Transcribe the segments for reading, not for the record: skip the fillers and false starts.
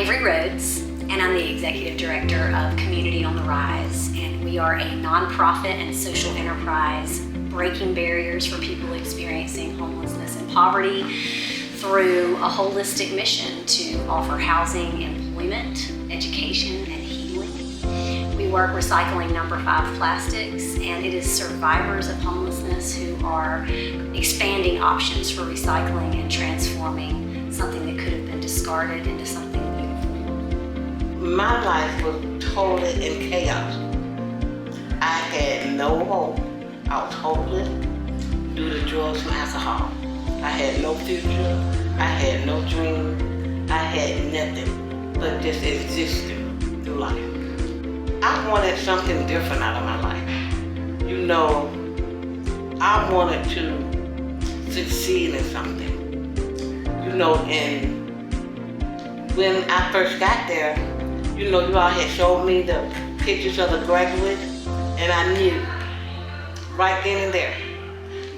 Avery Rhodes, and I'm the Executive Director of Community on the Rise, and we are a nonprofit and social enterprise breaking barriers for people experiencing homelessness and poverty through a holistic mission to offer housing, employment, education, and healing. We work recycling number 5 plastics, and it is survivors of homelessness who are expanding options for recycling and transforming something that could have been discarded into something beautiful. My life was totally in chaos. I had no hope. I was hopeless due to drugs and alcohol. I had no future. I had no dream. I had nothing but just existing through life. I wanted something different out of my life. You know, I wanted to succeed in something. You know, and when I first got there, you know, you all had showed me the pictures of the graduates, and I knew right then and there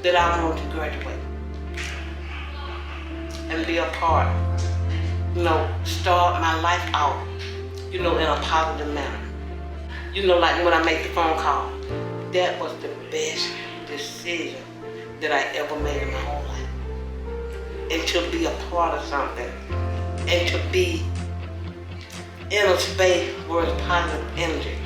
that I wanted to graduate and be a part, you know, start my life out, you know, in a positive manner. You know, like when I make the phone call, that was the best decision that I ever made in my whole life. And to be a part of something, and to be in a space where it's positive energy,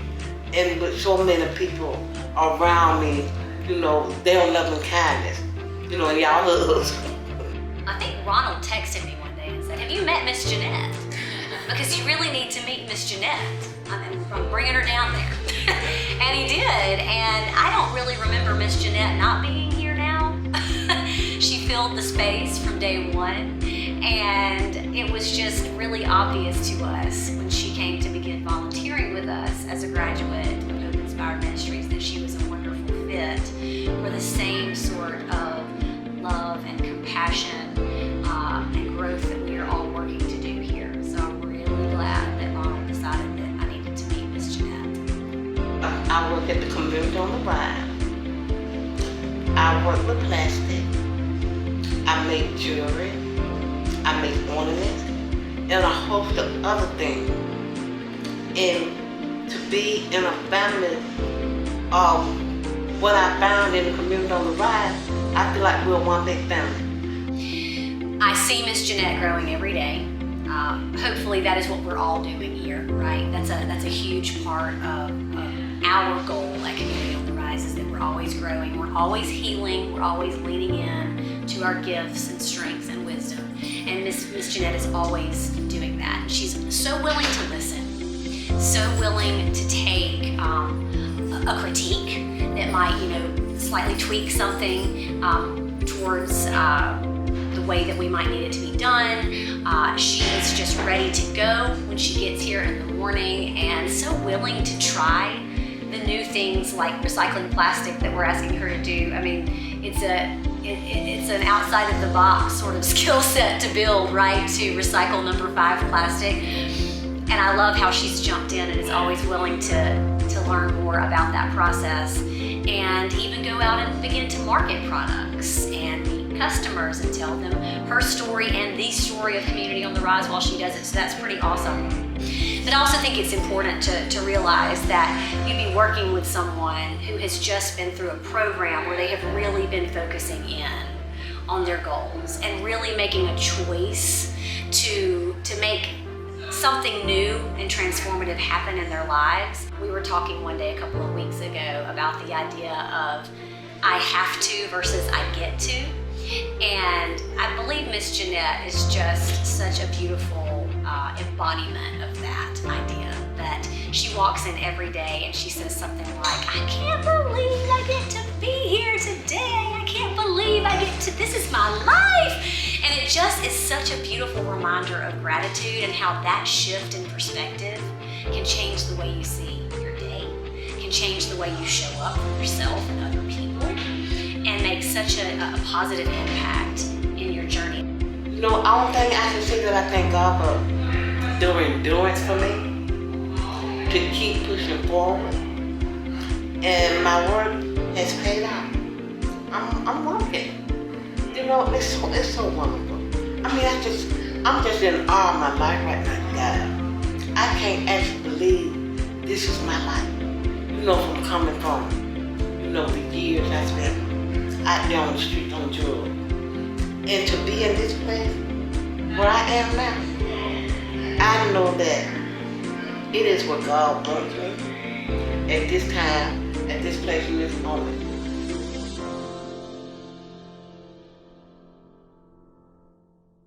and with so many people around me, you know, their loving kindness, you know, and y'all hugs. I think Ronald texted me one day and said, "Have you met Miss Jeanette? Because you really need to meet Miss Jeanette. I'm bringing her down there." And he did, and I don't really remember Miss Jeanette not being here now. She filled the space from day one, and it was just really obvious to us when she came to begin volunteering with us as a graduate of Hope Inspired Ministries that she was a wonderful fit for the same sort of love and compassion and growth that we are all working to do here. So I'm really glad that Ronald decided that I needed to meet Miss Jeanette. I work at the Community on the Rise. I work with plastic. I make jewelry. I make ornaments and a host of other things. And to be in a family of what I found in the Community on the Rise, I feel like we're one big family. I see Miss Jeanette growing every day. Hopefully that is what we're all doing here, right? That's a huge part of our goal at Community on the Rise, is that we're always growing, we're always healing, we're always leaning in to our gifts and strengths and wisdom. And Miss Jeanette is always doing that. And she's so willing to listen, so willing to take a critique that might, you know, slightly tweak something towards the way that we might need it to be done. She is just ready to go when she gets here in the morning, and so willing to try the new things like recycling plastic that we're asking her to do. I mean, it's an outside of the box sort of skill set to build, right? To recycle number 5 plastic. And I love how she's jumped in and is always willing to learn more about that process, and even go out and begin to market products and meet customers and tell them her story and the story of Community on the Rise while she does it. So that's pretty awesome. But I also think it's important to realize that you'd be working with someone who has just been through a program where they have really been focusing in on their goals and really making a choice to make something new and transformative happen in their lives. We were talking one day a couple of weeks ago about the idea of I have to versus I get to. And I believe Miss Jeanette is just such a beautiful embodiment of that idea, that she walks in every day and she says something like, "I can't believe I get to be here today. I can't believe I get to, this is my life." And it just is such a beautiful reminder of gratitude and how that shift in perspective can change the way you see your day, can change the way you show up for yourself and other people, and make such a positive impact in your journey. You know, the only thing I can say that I thank God for their endurance for me, to keep pushing forward, and my work has paid out. I'm working. You know, it's so wonderful. I mean, I'm just in awe of my life right now, guys. I can't actually believe this is my life. You know, from coming from, you know, the years I spent out there on the street on drugs. And to be in this place where I am now, I know that it is what God wants me at this time, at this place, in this moment.